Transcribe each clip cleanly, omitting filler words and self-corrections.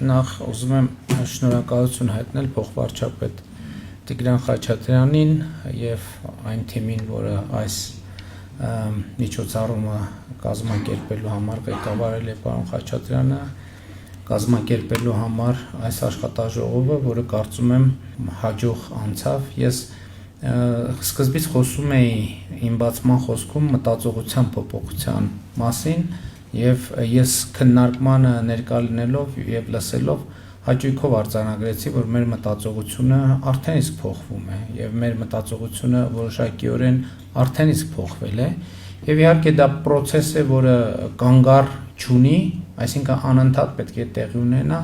նախ ուզում եմ շնորհակալություն հայտնել փոխվարչապետ Տիգրան Խաչատրյանին եւ այն թիմին, որը այս միջոցառումը կազմակերպելու համար ղեկավարել է պարոն Խաչատրյանը, կազմակերպելու համար այս աշխատաժողովը, որը կարծում եմ հաջող անցավ։ Ես սկզբից խոսում էի իմ բացման խոսքում մտածողության փոփոխության մասին եւ ես քննարկմանը ներկա լինելով եւ լսելով հաճույքով արձանագրեցի, որ մեր մտածողությունը արդեն իսկ փոխվում է եւ մեր մտածողությունը որոշակիորեն արդեն իսկ փոխվել է եւ իհարկե դա process է, որը կանգառ չունի, այսինքն անընդհատ պետք է տեղի ունենա։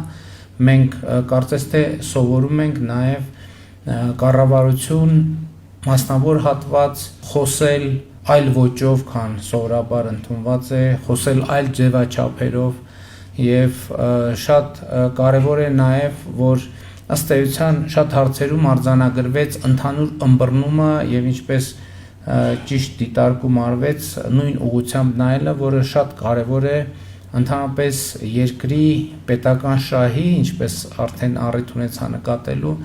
Մենք կարծես թե սովորում ենք նաեւ կառավարություն մասնավոր հատված խոսել այլ ոճով, քան սովորաբար ընդունված է, խոսել այլ ձևաչափերով եւ շատ կարեւոր է նաեւ, որ ըստ էության շատ հարցերում արձանագրվեց ընդհանուր ըմբռնումը եւ ինչպես ճիշտ դիտարկում արվեց նույն ուղղությամբ նայելը, որը շատ կարեւոր է ընդհանրապես երկրի պետական շահի, ինչպես արդեն առիթ ունեցա նկատելու,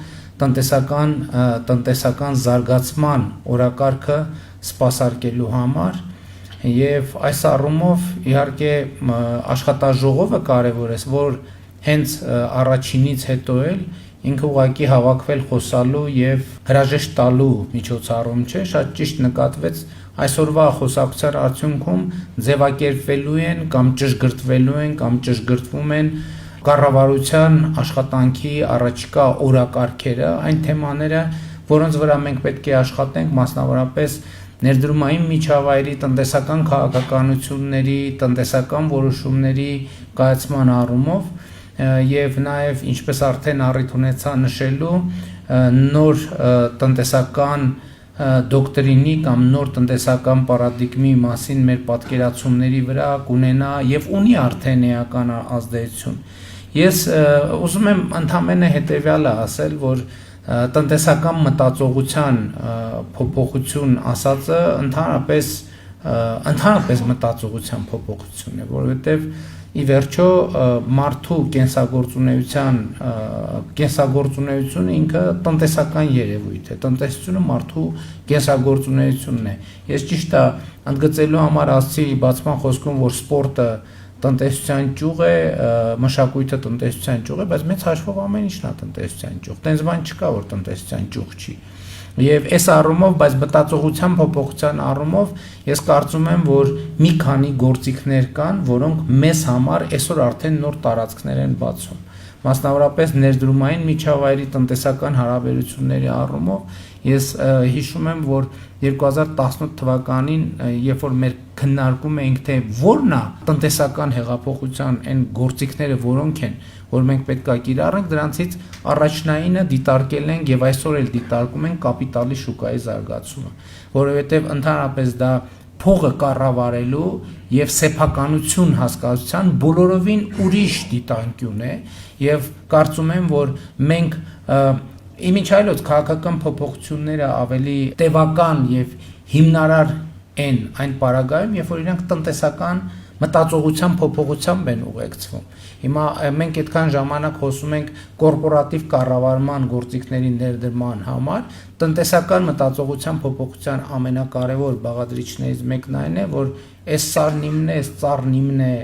տնտեսական զարգացման օրակարգը սպասարկելու համար եւ այս առումով իհարկե աշխատաժողովը կարեւոր է, որ հենց առաջինից հետո էլ ինքը ուղղակի հավաքվել խոսալու եւ հրաժեշտ տալու միջոցառում չէ, շատ ճիշտ նկատվեց այսօրվա խոսակցության արդյունքում ձևակերպվելու են կամ ճշգրտվելու են կամ ճշգրտվում են կառավարության աշխատանքի առաջիկա օրակարգերը, այն թեմաները, որոնց վրա մենք պետք է աշխատենք, մասնավորապես ներդրումային միջավայրի տնտեսական քաղաքականությունների, տնտեսական որոշումների կայացման առումով եւ նաեւ ինչպես արդեն առիթ ունեցա նշելու նոր տնտեսական դոկտրինի կամ նոր տնտեսական պարադիգմի մասին մեր պատկերացումների վրա կունենա եւ ունի արդեն էական ազդեցություն։ Ես ուզում եմ ընդհանրապես հետեւյալը ասել, որ տնտեսական մտածողության փոփոխություն ասածը ընդհանրապես մտածողության փոփոխություն է, որովհետեւ ի վերջո մարդու կենսագործունեությունը ինքը տնտեսական երևույթ է, տնտեսությունը մարդու կենսագործունեությունն է։ Ես ճիշտ է ընդգծելու համար ասացի բացման խոսքում, որ սպորտը տնտեսության ճյուղ է, մշակույթը տնտեսության ճյուղ է, բայց մեծ հաշվով ամեն ինչն է տնտեսության ճյուղ։ Տենց բան չկա, որ տնտեսության ճյուղ չի։ Եվ այս առումով, բայց մտածողության փոփոխության առումով ես կարծում եմ, որ մի քանի գործիքներ կան, որոնք մեզ համար այսօր արդեն նոր տարածքներ են բացում։ Մասնավորապես ներդրումային միջավայրի տնտեսական հարաբերությունների առումով ես հիշում եմ, որ 2018 թվականին, երբ որ մեր քննարկում էինք, թե որն է տնտեսական հեղափոխության այն գործիքները, որոնք են, որ մենք պետք է կիրառենք, դրանցից առաջնայինը դիտարկել ենք եւ այսօր էլ դիտարկում ենք կապիտալի շուկայի զարգացումը, որովհետեւ ընդհանրապես դա փողը կառավարելու եւ սեփականություն հասկացության բոլորովին ուրիշ դիտանկյուն է եւ կարծում եմ, որ մենք իմիջ այլոց քաղաքական փոփոխությունները ավելի տևական եւ հիմնարար են այն պարագայում, երբ որ իրանք տնտեսական մտածողության փոփոխությամբ են ուղեկցվում։ Հիմա մենք այդքան ժամանակ խոսում ենք կորպորատիվ կառավարման գործիքների ներդրման համար, տնտեսական մտածողության փոփոխության ամենակարևոր բաղադրիչներից մեկն այն է, որ այս ծառնիմն է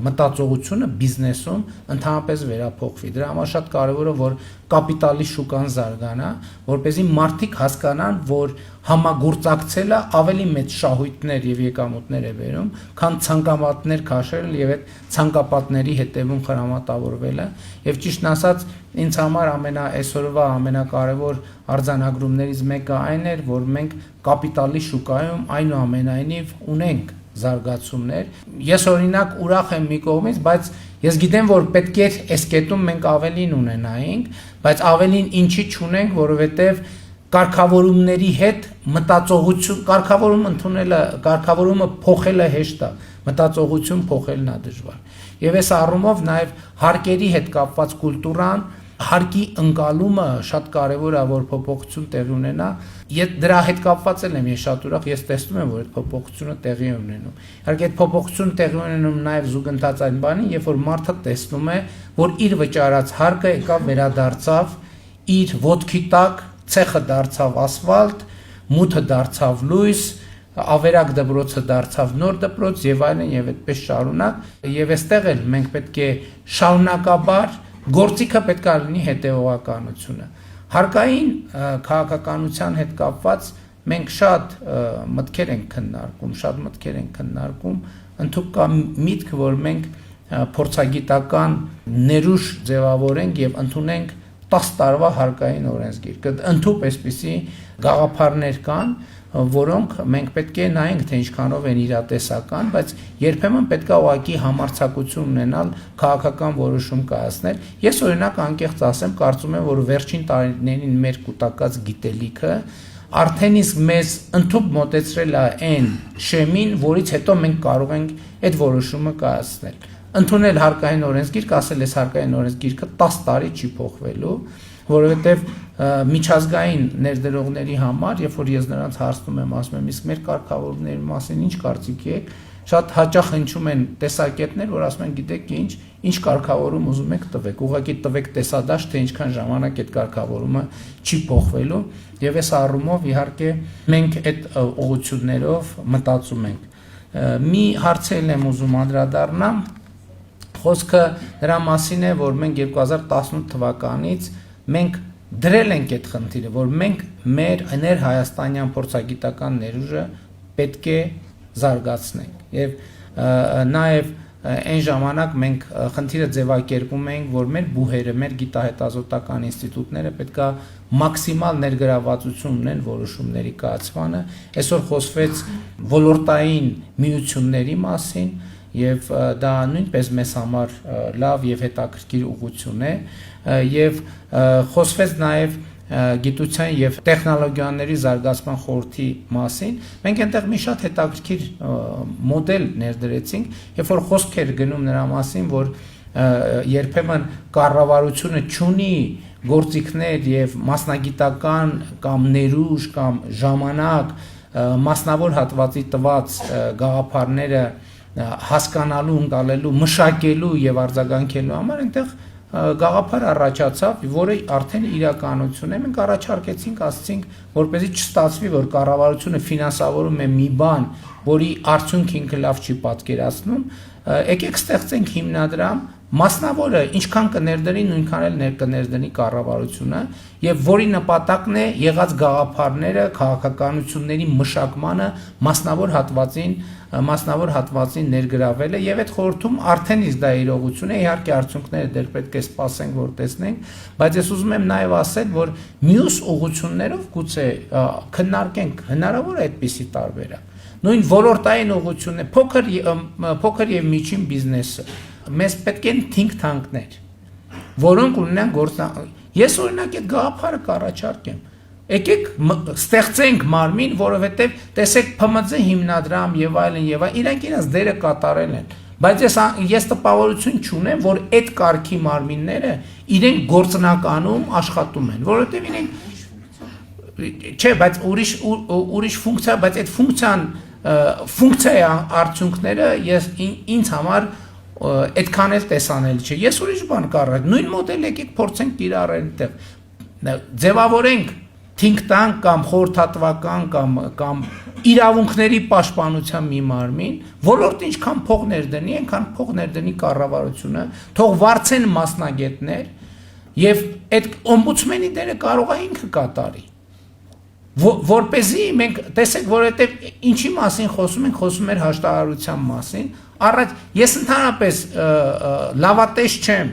մտածողությունը բիզնեսում ընդհանրապես վերափոխվի։ Դրա համար շատ կարևոր է, որ կապիտալի շուկան զարգանա, որպեսզի մարդիկ հասկանան, որ համագործակցելը ավելի մեծ շահույթներ եւ եկամուտներ է բերում, քան ցանկապատներ քաշելը եւ այդ ցանկապատների հետևում խրամատավորվելը։ Եվ ճիշտն ասած, ինձ համար այսօրվա ամենակարևոր արձանագրումներից մեկը այն էր, որ մենք կապիտալի շուկայում այնուամենայնիվ ունենք զարգացումներ։ Ես օրինակ ուրախ եմ մի կողմից, բայց ես գիտեմ, որ պետք է այս կետում մենք ավելին ունենայինք, բայց ավելին ինչի չունենք, որովհետեւ կարգավորումների հետ մտածողություն, կարգավորումը փոխելը հեշտ է, մտածողություն փոխելն է դժվար։ Եվ այս առումով նաև հարկերի հետ կապված կուլտուրան հարկի ընկալումը շատ կարևոր է, որ փոփոխություն տեղի ունենա։ Դրա հետ կապված եմ ես շատ ուրախ, ես տեսնում եմ, որ այդ փոփոխությունը տեղի է ունենում։ Իհարկե այդ փոփոխությունը տեղի ունենում նաև զուգընթաց այն բանին, երբ որ մարդը տեսնում է, որ իր վճարած հարկը եկավ վերադարձավ իր ոտքի տակ, ցեխը դարձավ ասֆալտ, մութը դարձավ լույս, ավերակ դպրոցը դարձավ նոր դպրոց եւ այլն եւ այդպես շարունակ, եւ այստեղ էլ մենք պետք է շարունակաբար գործիքը պետք է լինի հետեւողականությունը։ Հարկային քաղաքականության հետ կապված մենք շատ մտքեր ենք քննարկում, ընդհանուր կա միտք, որ մենք փորձագիտական ներուժ ձևավորենք եւ ընդունենք 10 տարվա հարկային օրենսգիր։ Ընդհանուր այսպիսի գաղափարներ կան, որոնք մենք պետք է նայենք, թե ինչքանով են իրատեսական, բայց երբեմն պետք է ուղղակի համարձակություն ունենալ քաղաքական որոշում կայացնել։ Ես օրինակ անկեղծ ասեմ, կարծում եմ, որ վերջին տարիներին մեր կուտակած գիտելիքը արդեն իսկ մեզ ընդհանուր մոտեցրել է այն շեմին, որից հետո մենք կարող ենք այդ որոշումը կայացնել։ Ընդունել հարկային օրենսգիր, ասել ես հարկային օրենսգիրքը 10 տարի չի փոխվելու, որովհետև միջազգային ներդրողների համար, երբ որ ես նրանց հարցնում եմ, ասում եմ, իսկ մեր կարգավորումների մասին ինչ կարծիքի եք, շատ հաճախ հնչում են տեսակետներ, որ ասում են, գիտեք ինչ կարգավորում ուզում եք տվեք, ուղղակի տվեք տեսադաշտ, թե ինչքան ժամանակ այդ կարգավորումը չի փոխվելու, եւ այս առումով իհարկե մենք այդ ուղղություններով մտածում ենք։ Մի հարցել եմ ուզում անդրադառնամ, խոսքը նրա մասին է, որ մենք 2018 թվականից մենք դրել ենք այդ խնդիրը, որ մենք մեր ներհայաստանյան փորձագիտական ներուժը պետք է զարգացնենք եւ նաեւ այն ժամանակ մենք խնդիրը ձևակերպում ենք, որ մեր բուհերը, մեր գիտահետազոտական ինստիտուտները պետք է մաքսիմալ ներգրավվածություն ունեն որոշումների կայացմանը։ Այսօր խոսվեց ոլորտային միությունների մասին եւ դա նույնպես մեզ համար լավ եւ հետաքրքիր ուղղություն է եւ խոսվեց նաեւ գիտության եւ տեխնոլոգիաների զարգացման խորհրդի մասին։ Մենք այնտեղ մի շատ հետաքրքիր մոդել ներդրեցինք, երբ որ խոսք էր գնում նրա մասին, որ երբեմն կառավարությունը չունի գործիքներ եւ մասնագիտական կամ ներուժ կամ ժամանակ մասնավոր հատվածի տված գաղափարները հասկանալու, ընկալելու, մշակելու եւ արձագանքելու համար այնտեղ գաղափար առաջացավ, որը արդեն իրականություն է։ Մենք առաջարկեցինք, ասացինք, որպեսզի չստացվի, որ կառավարությունը ֆինանսավորում է մի բան, որի արդյունքը ինքը լավ չի պատկերացնում, եկեք ստեղծենք հիմնադրամ, մասնավորը ինչքան կներդրի, նույնքան էլ կներդրի կառավարությունը, եւ որի նպատակն է եղած գաղափարները, քաղաքականությունների մշակմանը մասնավոր հատվածին ներգրավելը եւ այդ խորհրդում արդեն իսկ դա իրողություն է, իհարկե արդյունքները դեռ պետք է սպասենք, որ տեսնենք, բայց ես ուզում եմ նաեւ ասել, որ մյուս ուղղություններով գուցե քննարկենք հնարավոր է այդպիսի տարբերակ։ Նույն ոլորտային ուղղությունն է, փոքր եւ միջին բիզնեսը։ Մեզ պետք են think tank-ներ, որոնք ունենան Ես օրինակ այդ գաղափարը կառաջարկեմ։ Եկեք ստեղծենք մարմին, որովհետև տեսեք ՓՄԶ հիմնադրամ եւ այլն, իրանք իրենց դերը կատարել են։ Բայց ես տպավորություն չունեմ, որ այդ կարգի մարմինները իրենք գործնականում աշխատում են, որովհետև իրենք չէ, բայց ուրիշ ֆունկցիա, բայց այդ ֆունկցիայի արդյունքները ինձ համար այդքան էլ տեսանել չէ։ Ես ուրիշ բան կառաջարկեմ, նույն մոդել եկեք փորձենք կիրառել այնտեղ։ Ձևավորենք think tank կամ խորհրդատվական կամ իրավունքների պաշտպանության մի մարմին, ոլորտը ինչքան փող ներդնի, այնքան փող ներդնի կառավարությունը, թող վարձեն մասնագետներ եւ այդ օմբուդսմենի դերը կարող է ինքը կատարի։ Որպեսզի մենք տեսեք, որովհետև ինչի մասին խոսում ենք, խոսում ենք հաշտարարության մասին, առաջ ես ընդհանրապես լավատես չեմ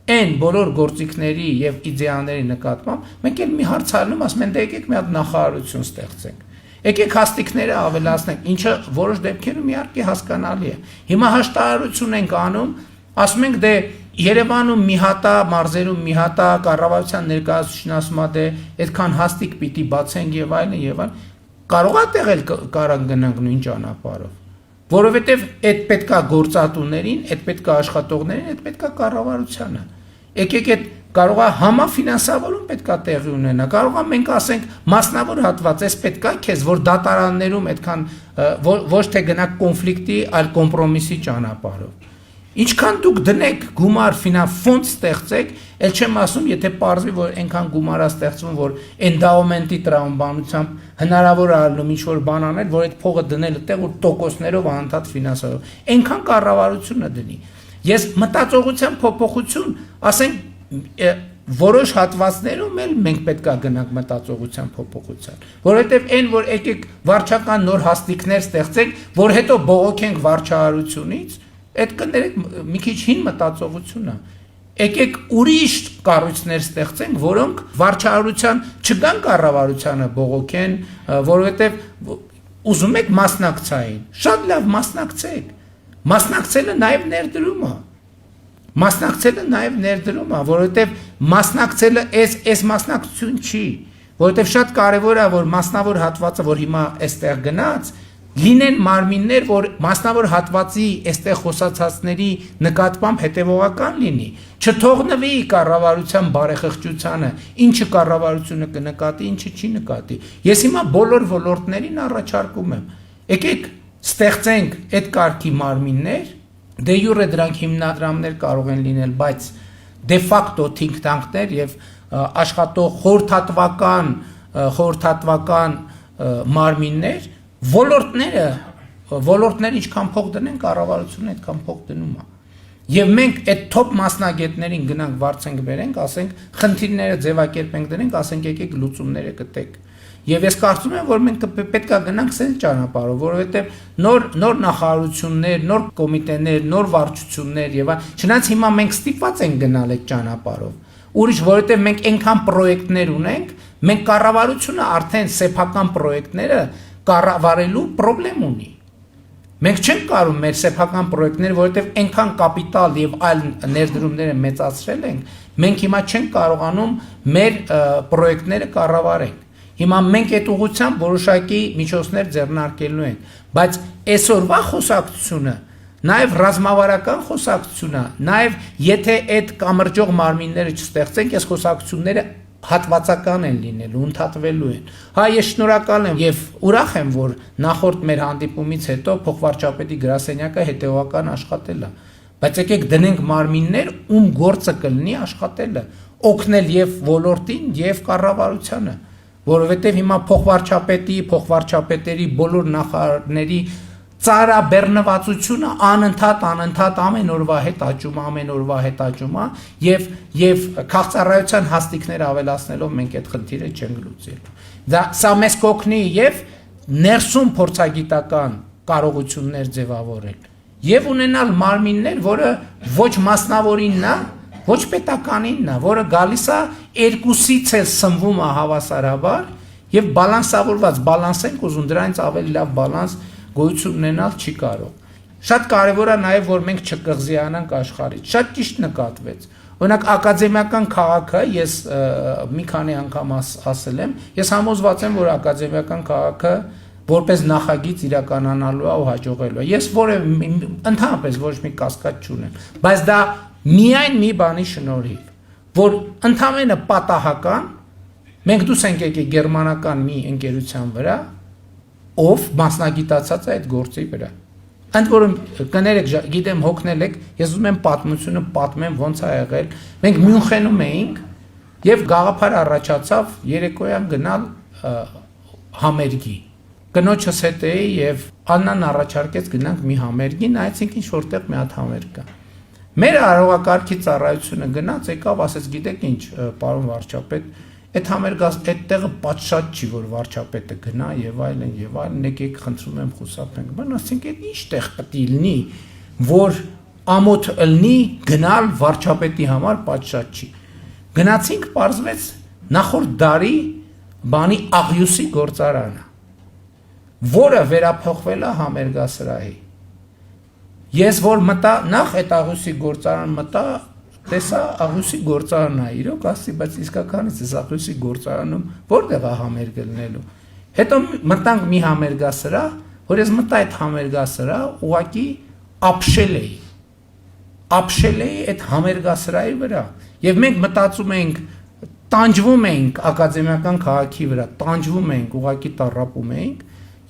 այն բոլոր գործիքների եւ իդեաների նկատմամբ, մենք էլ մի հարց արնում, ասում են, դե եկեք մի հատ նախարարություն ստեղծենք։ Եկեք հաստիկները ավելացնենք, ինչը որոշ դեպքերում իհարկե հասկանալի է։ Հիմա հաշտարարություն ենք անում, ասում ենք դե Երևանում մի հատա, մարզերում մի հատա, կառավարության ներկայացուցիչն ասում է դե այդքան հաստիկ պիտի բացենք եւ այլն, կարող է տեղել կարան գնանք նույն ճանապարհով, որովհետեւ այդ պետքա գործատուներին, այդ պետքա աշխատողներին, այդ պետքա կառավարությանը։ Եկեք այդ կարող է համաֆինանսավորում պետքա տեղի ունենա, կարող է մենք ասենք մասնավոր հատված էս պետքա քեզ, որ դատարաններում այդքան ոչ թե գնաք կոնֆլիկտի, այլ կոմպրոմիսի ճանապարհով։ Ինչքան դուք դնեք գումար ֆոնդ ստեղծեք, ել չեմ ասում, եթե պարզվի, որ այնքան գումար է ստեղծվում, որ էնդաումենտի տրամաբանությամբ հնարավոր է ալնում ինչ-որ բան անել, որ այդ փողը դնել այդտեղ ու տոկոսներով անընդհատ ֆինանսավորում։ Այնքան կառավարությունը դնի։ Ես մտածողության փոփոխություն, ասենք որոշ հատվածներում էլ մենք պետք է գնանք մտածողության փոփոխության, որովհետև այն, որ եկեք վարչական նոր հաստիկներ ստեղծենք, որ հետո բողոքենք վարչահարությունից, այդ կներեք մի քիչ հին մտածողություն է։ Եկեք ուրիշ կառույցներ ստեղծենք, որոնք վարչահարության չգան կառավարությանը բողոքեն, որովհետև ուզում եք մասնակցային, շատ լավ մասնակցեք։ Մասնակցելը նաև ներդրում է։ Մասնակցելը նաև ներդրում է, որովհետև մասնակցելը այս մասնակցություն չի, որովհետև շատ կարևոր է, որ մասնավոր հատվածը, որ հիմա այստեղ գնաց, լինեն մարմիններ, որ մասնավոր հատվածի այստեղ խոսացածների նկատմամբ հետևողական լինի, չթողնվի կառավարության բարեխղճությանը, ինչը կառավարությունը կնկատի, ինչը չի նկատի։ Ես հիմա բոլոր ոլորտներին առաջարկում եմ, եկեք ստեղծենք այդ կարգի մարմիններ, դե յուրե դրանք հիմնադրամներ կարող են լինել, բայց դե ֆակտո think tank-ներ եւ աշխատող խորհրդատվական մարմիններ, ոլորտները ինչքան փող դնեն, կառավարությունը այդքան փող դնում է։ Եվ մենք այդ top մասնագետներին գնանք վարձենք բերենք, ասենք խնդիրները ձևակերպենք դնենք, ասենք եկեք լուծումները գտեք։ Եվ ես կարծում եմ, որ մենք պետք է գնանք սենց ճանապարհով, որովհետև նոր նախարարություններ, նոր կոմիտեներ, նոր վարչություններ եւ չնայած հիմա մենք ստիպված ենք գնալ այդ ճանապարհով։ Ուրիշ, որովհետև մենք այնքան պրոյեկտներ ունենք, մենք կառավարությունը արդեն սեփական պրոյեկտները կառավարելու խնդրեմ ունի։ Մենք չենք կարող մեր սեփական պրոյեկտները, որովհետև այնքան կապիտալ եւ այլ ներդրումները մեծացրել ենք, մենք հիմա չենք կարողանում մեր պրոյեկտները կառավարենք։ Հիմա մենք այդ ուղղությամբ որոշակի միջոցներ ձեռնարկելու ենք, բայց այսօրվա խոսակցությունը, նաև ռազմավարական խոսակցությունը, նաև եթե այդ կամրջող մարմինները չստեղծենք, այս խոսակցությունները հատվածական են լինելու, ընդհատվելու են։ Հա, ես շնորհակալ եմ եւ ուրախ եմ, որ նախորդ մեր հանդիպումից հետո փոխվարչապետի գրասենյակը հետեւական աշխատել է։ Բայց եկեք դնենք մարմիններ, ում գործը կլինի աշխատելը, օգնել եւ ոլորտին եւ կառավարությանը, որովհետեւ հիմա փոխվարչապետերի բոլոր նախարարների ծարաբեռնվածությունը անընդհատ ամեն օրվա հետ աճում է եւ քաղցառայության հաստիկներ ավելացնելով մենք այդ խնդիրը չենք լուծելու։ Սա մեզ կօգնի եւ ներսում փորձագիտական կարողություններ ձևավորել եւ ունենալ մարմիններ, որը ոչ մասնավորինն է, ոչ պետականինն է, որը գալիս է երկուսից է սնվում է հավասարաբար եւ բալանսավորված, բալանսենք ուզում դրանից ավելի լավ բալանս գոյություն ունենալ չի կարող։ Շատ կարևոր է նաև, որ մենք չկղզիանանք աշխարհից։ Շատ ճիշտ նկատվեց։ Օրինակ ակադեմիական քաղաքը, ես մի քանի անգամ ասել եմ, ես համոզված եմ, որ ակադեմիական քաղաքը որպես նախագիծ իրականանալու է ու հաջողելու է։ Ես ընդհանրապես ոչ մի կասկած չունեմ, բայց դա միայն մի բանի շնորհիվ, որ ընդամենը պատահական մենք դուրս ենք եկել գերմանական մի ընկերության վրա, ով մասնագիտացած է այդ գործի վրա։ Ընդ որում կներեք, գիտեմ հոգնել եք, ես ուզում եմ պատմությունը պատմեմ ոնց է եղել։ Մենք Մյունխենում էինք եւ գաղափար առաջացավ երեկոյան գնալ համերգի։ Կնոջս հետ էի եւ Աննան առաջարկեց գնանք մի համերգի, նայեցինք ինչ որտեղ մի հատ համերգ կա։ Մեր արողակարգի ծառայությունը գնաց, եկավ, ասեց, գիտեք ինչ, պարոն վարչապետ, այդ համերգած այդտեղը պատշաճ չի, որ վարչապետը գնա եւ այլն, եկեք խնդրում եմ խուսափենք։ Բան ասենք, այդ ինչ տեղ պետք է լինի, որ ամոթ ըլնի գնալ վարչապետի համար պատշաճ չի։ Գնացինք, պարզվեց նախորդ դարի բանի աղյուսի գործարանը, որը վերափոխվել է համերգասրահի։ Ես որ մտա, նախ այդ աղյուսի գործարան մտա, տեսա աղյուսի գործարանն է, իրոք ասի, բայց իսկականից այս աղյուսի գործարանում որտեղ է համերգ լինելու։ Հետո մտանք մի համերգասրահ, որ ես մտա այդ համերգասրահ, ուղղակի ապշել էի։ ապշել էի այդ համերգասրահի վրա եւ մենք մտածում ենք տանջվում ենք ակադեմիական քաղաքի վրա, տանջվում ենք, ուղակի տառապում ենք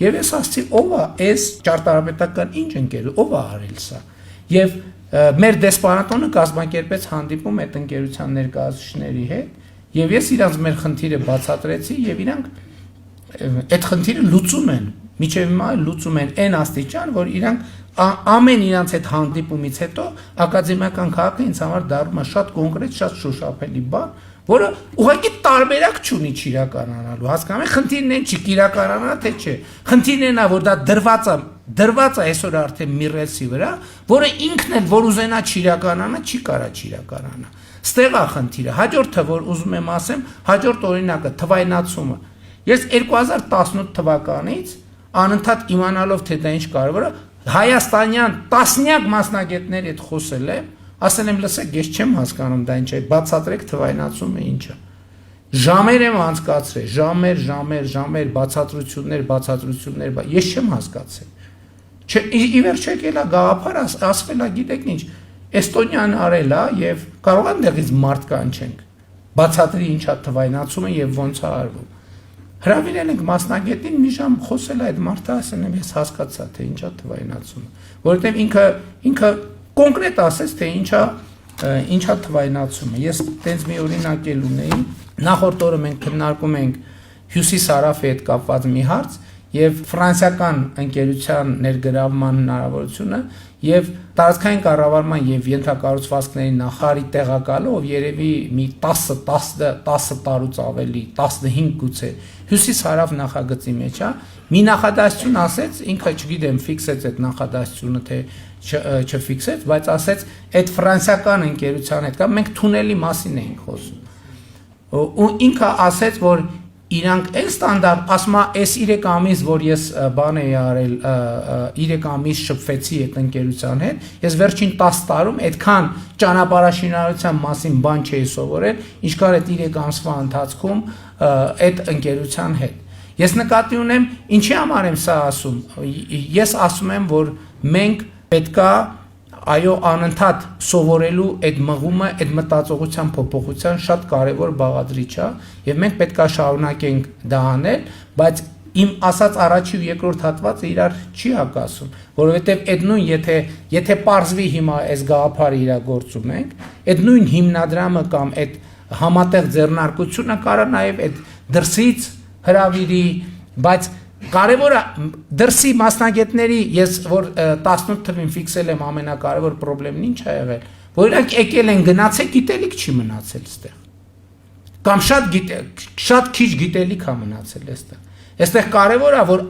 եւ ես ասացի ով է այս ճարտարապետական ինչ ընկերը, ով է արել սա եւ մեր դեսպանատոնը կազմակերպեց հանդիպում այդ ընկերության ներկայացուցիչների հետ եւ ես իրանց մեր խնդիրը բացատրեցի եւ իրանք այդ խնդիրը լուծում են միջև հիմա լուծում են այն աստիճան որ իրանք ամեն իրանց այդ հանդիպումից հետո ակադեմիական քաղաքը ինձ համար դառնում է շատ կոնկրետ, շատ շոշափելի բան, որը ուղղակի տարբերակ չունի իրականանալու։ Հասկանում եք, խնդիրն այն չի իրականանա թե չէ։ Խնդիրն այն է, որ դա դրված է այսօր արդեն մի ռելսի վրա, որը ինքն էլ որ ուզենա իրականանա, չի կարա իրականանա։ Ստեղ է խնդիրը։ Հաջորդը, որ ուզում եմ ասեմ, հաջորդ օրինակը թվայնացումը։ Ես 2018 թվականից անընդհատ իմանալով թե դա ինչ կարևոր է, հայաստանյան տասնյակ մասնագետների հետ խոսել եմ, ասել եմ լսեք, ես չեմ հասկանում դա ինչ է, բացատրեք թվայնացումը ինչ է։ Ժամեր եմ անցկացրել, ժամեր, բացատրություններ, ես չեմ հասկացել։ Ի վերջո եկել է գաղափար, ասվել է, գիտեք ինչ, Էստոնիան արել է եւ կարող են դեղից մարդ կանչենք։ Բացատրի ինչա թվայնացումը եւ ոնց է արվում։ Հրավիրել ենք մասնագետին մի ժամ խոսել այդ մարդը, ասել եմ ես հասկացա թե ինչա թվայնացումը, որովհետեւ ինքը կոնկրետ ասեց թե ինչա թվայնացումը։ Ես տենց մի օրինակ էլ ունեի, նախորդ օրը մենք քննարկում ենք Հյուսիս-Հարավի հետ կապված մի հարց եւ ֆրանսիական ընկերության ներգրավման հնարավորությունը եւ տարածքային կառավարման եւ ենթակառուցվածքների նախարարի տեղակալը, ով երևի մի 10 տարուց ավելի, 15 գուցե Հյուսիս-Հարավ նախագծի մեջ է, մի նախադասություն ասեց, ինքը չգիտեմ ֆիքսեց այդ նախադասությունը թե չֆիքսեց, բայց ասեց այդ ֆրանսիական ընկերության հետ կա, մենք թունելի մասին էինք խոսում։ Ու ինքը ասեց, որ իրանք այն ստանդարտ, ասում է, այս 3 ամիս, որ ես բան էի արել, 3 ամիս շփվեցի այդ ընկերության հետ, ես վերջին 10 տարում այդքան ճանապարհաշինարարության մասին բան չէի սովորել, ինչքան այդ 3 ամսվա ընթացքում այդ ընկերության հետ։ Ես նկատի ունեմ, ինչի համար եմ սա ասում։ Ես ասում եմ, որ մենք պետքա այո անընդհատ սովորելու այդ մղումը, այդ մտածողության փոփոխության շատ կարևոր բաղադրիչ է եւ մենք պետք է շարունակենք դա անել, բայց իմ ասած առաջի ու երկրորդ հատվածը իրար չի հակասում, որովհետեւ այդ նույն եթե պարզվի հիմա այս գաղափարը իրագործում ենք, այդ նույն հիմնադրամը կամ այդ համատեղ ձեռնարկությունը կարա նաեւ այդ դրսից հրավիրի, բայց կարևորը դրսի մասնագետների ես որ 18 թվին ֆիքսել եմ ամենակարևոր խնդիրն ինչ է եղել, որ իրանք եկել են գնացել, գիտելիք չի մնացել այստեղ։ Կամ շատ քիչ գիտելիք է մնացել այստեղ։ Այստեղ կարևոր է որ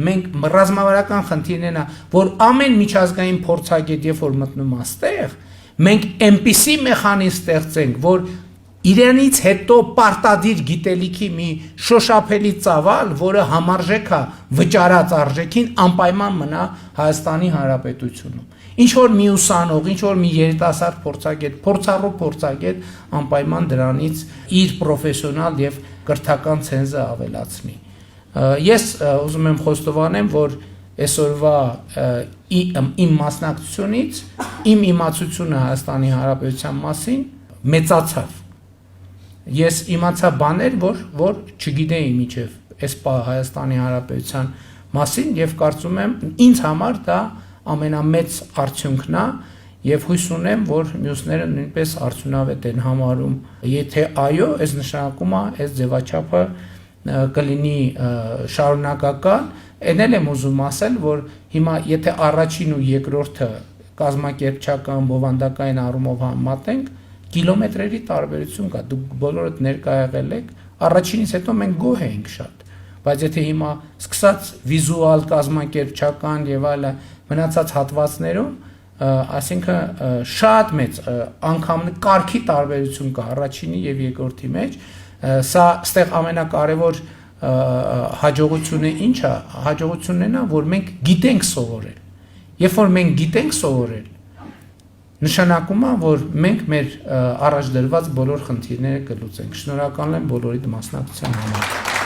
մենք ռազմավարական խնդիրն է, որ ամեն միջազգային փորձագետ երբ որ մտնում է այստեղ, մենք այնպիսի մեխանիզմ ստեղծենք, որ Իրանից հետո պարտադիր գիտելիքի մի շոշափելի ծավալ, որը համարժեք է վճարած արժեքին անպայման մնա Հայաստանի Հանրապետությունում։ Ինչ որ մի ուսանող, ինչ որ մի երիտասարդ փորձագետ, փորձառու անպայման դրանից իր պրոֆեսիոնալ եւ կրթական ցենզը ավելացնի։ Ես ուզում եմ խոստովանեմ, որ այսօրվա իմ մասնակցությունից իմ իմացությունը Հայաստանի Հանրապետության մասին մեծացավ։ Ես իմացա բաներ, որ չգիտեի մինչև այս Հայաստանի Հանրապետության մասին եւ կարծում եմ ինձ համար դա ամենամեծ արդյունքն է եւ հույս ունեմ, որ մյուսները նույնպես արդյունավետ են համարում։ Եթե այո, այս նշանակում է այս ձևաչափը կլինի շարունակական, այն էլ եմ ուզում ասել, որ հիմա եթե առաջին ու երկրորդը կազմակերպչական բովանդակային առումով համատենք, կիլոմետրերի տարբերություն կա, դուք բոլորդ ներկա եղել եք, առաջինից հետո մենք գոհ ենք շատ, բայց եթե հիմա սկսած վիզուալ, կազմակերպչական եւ այլ մնացած հատվածներում, այսինքն շատ մեծ անգամ կարգի տարբերություն կա առաջինի եւ երկրորդի մեջ, սա ստեղ ամենակարևոր հաջողությունը ինչ է, հաջողությունն է, որ մենք գիտենք սովորել, երբ որ մենք գիտենք սովորել, նշանակում է, որ մենք մեր առաջ դրված բոլոր խնդիրները կլուծենք։ Շնորհակալ եմ բոլորիդ մասնակցության համար։